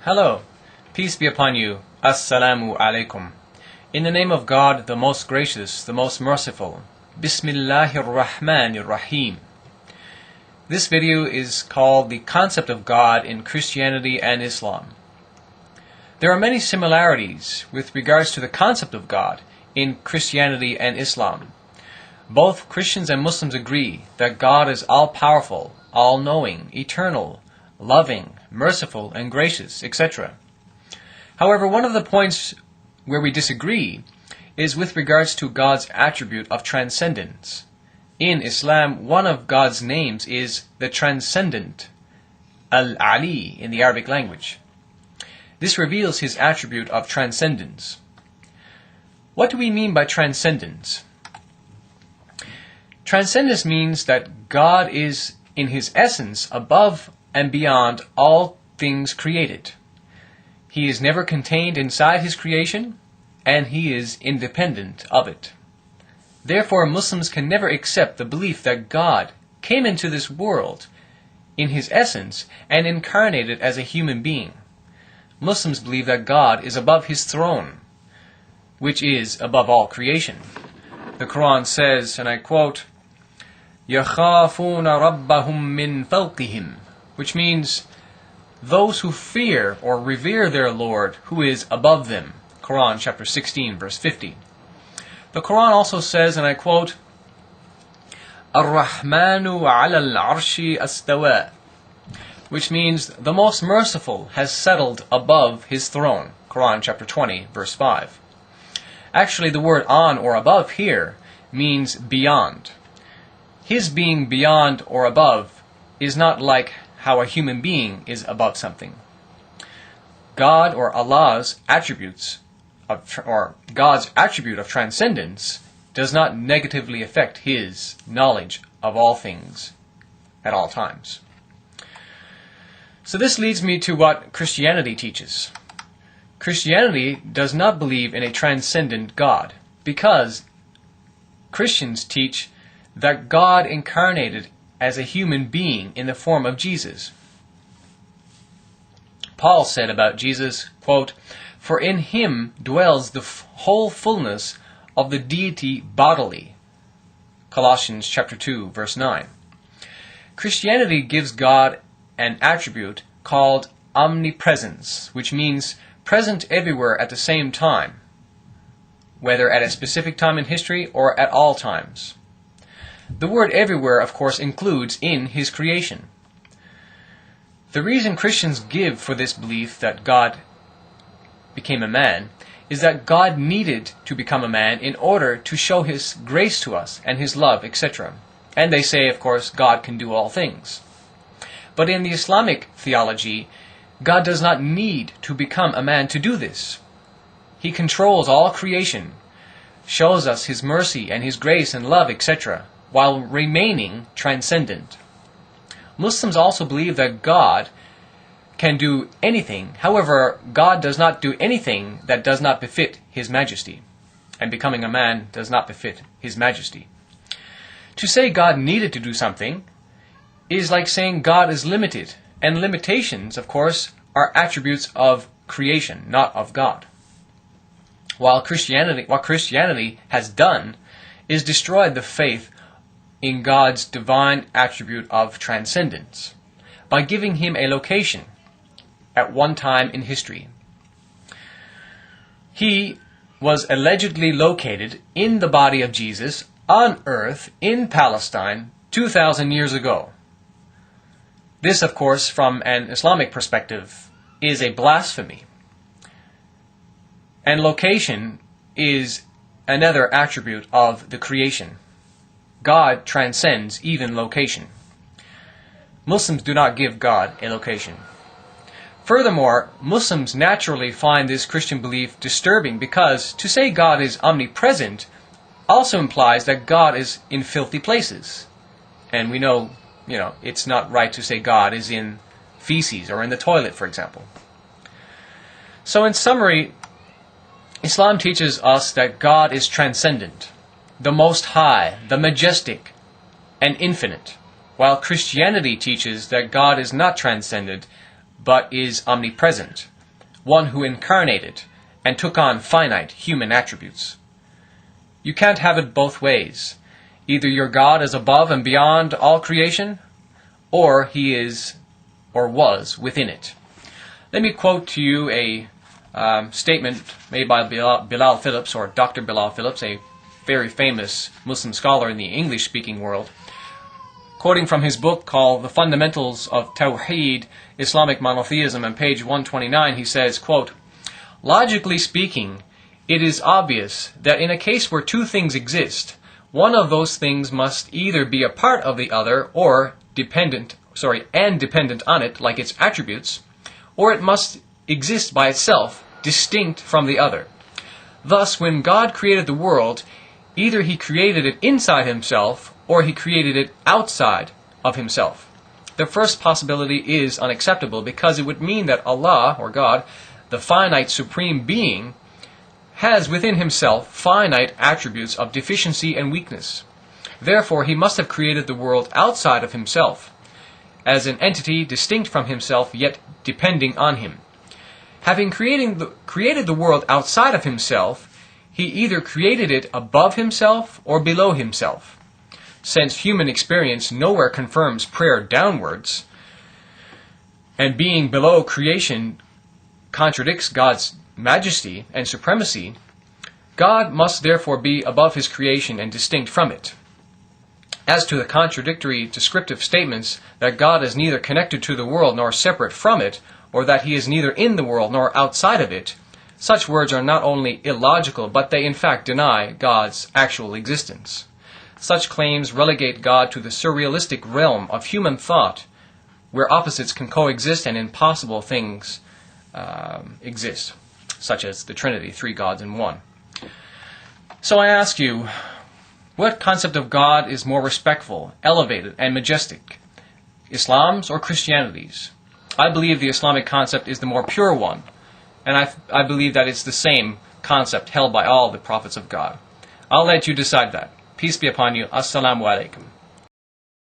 Hello, peace be upon you. Assalamu alaikum. In the name of God, the most gracious, the most merciful. Bismillahir Rahmanir Rahim. This video is called The Concept of God in Christianity and Islam. There are many similarities with regards to the concept of God in Christianity and Islam. Both Christians and Muslims agree that God is all-powerful, all-knowing, eternal, loving, merciful, and gracious, etc. However, one of the points where we disagree is with regards to God's attribute of transcendence. In Islam, one of God's names is the Transcendent, Al-Ali in the Arabic language. This reveals his attribute of transcendence. What do we mean by transcendence? Transcendence means that God is, in his essence, above and beyond all things created. He is never contained inside his creation, and he is independent of it. Therefore, Muslims can never accept the belief that God came into this world in his essence and incarnated as a human being. Muslims believe that God is above his throne, which is above all creation. The Quran says, and I quote, يَخَافُونَ رَبَّهُم مِّن فَوْقِهِمْ, which means those who fear or revere their Lord who is above them. Quran chapter 16 verse 50. The Quran also says, and I quote, الرحمن على العرش استوى, which means the most merciful has settled above his throne. Quran chapter 20 verse 5. Actually, the word on or above here means beyond. His being beyond or above is not like how a human being is above something. God or Allah's attributes or God's attribute of transcendence does not negatively affect his knowledge of all things at all times. So this leads me to what Christianity teaches. Christianity does not believe in a transcendent God because Christians teach that God incarnated as a human being in the form of Jesus. Paul said about Jesus, quote, "For in him dwells the whole fullness of the deity bodily." Colossians chapter 2, verse 9. Christianity gives God an attribute called omnipresence, which means present everywhere at the same time, whether at a specific time in history or at all times. The word everywhere, of course, includes in his creation. The reason Christians give for this belief that God became a man is that God needed to become a man in order to show his grace to us and his love, etc. And they say, of course, God can do all things. But in the Islamic theology, God does not need to become a man to do this. He controls all creation, shows us his mercy and his grace and love, etc., while remaining transcendent. Muslims also believe that God can do anything. However, God does not do anything that does not befit his majesty. And becoming a man does not befit his majesty. To say God needed to do something is like saying God is limited. And limitations, of course, are attributes of creation, not of God. What Christianity has done is destroyed the faith in God's divine attribute of transcendence by giving him a location at one time in history. He was allegedly located in the body of Jesus on earth in Palestine 2,000 years ago. This, of course, from an Islamic perspective, is a blasphemy. And location is another attribute of the creation. God transcends even location. Muslims do not give God a location. Furthermore, Muslims naturally find this Christian belief disturbing because to say God is omnipresent also implies that God is in filthy places. And we know, it's not right to say God is in feces or in the toilet, for example. So in summary, Islam teaches us that God is transcendent, the Most High, the Majestic, and Infinite, while Christianity teaches that God is not transcendent, but is omnipresent, one who incarnated and took on finite human attributes. You can't have it both ways. Either your God is above and beyond all creation, or he is or was within it. Let me quote to you a statement made by Bilal Philips, or Dr. Bilal Philips, a very famous Muslim scholar in the English-speaking world. Quoting from his book called The Fundamentals of Tawheed, Islamic Monotheism, on page 129, he says, quote, "Logically speaking, it is obvious that in a case where two things exist, one of those things must either be a part of the other or dependent on it, like its attributes, or it must exist by itself, distinct from the other. Thus, when God created the world, either he created it inside himself or he created it outside of himself. The first possibility is unacceptable because it would mean that Allah, or God, the finite supreme being, has within himself finite attributes of deficiency and weakness. Therefore, he must have created the world outside of himself, as an entity distinct from himself yet depending on him. Having created the world outside of himself, he either created it above himself or below himself. Since human experience nowhere confirms prayer downwards, and being below creation contradicts God's majesty and supremacy, God must therefore be above his creation and distinct from it. As to the contradictory descriptive statements that God is neither connected to the world nor separate from it, or that he is neither in the world nor outside of it, such words are not only illogical, but they in fact deny God's actual existence. Such claims relegate God to the surrealistic realm of human thought, where opposites can coexist and impossible things exist, such as the Trinity, three gods in one. So I ask you, what concept of God is more respectful, elevated, and majestic? Islam's or Christianity's? I believe the Islamic concept is the more pure one, and I believe that it's the same concept held by all the prophets of God. I'll let you decide that. Peace be upon you. Assalamu alaikum.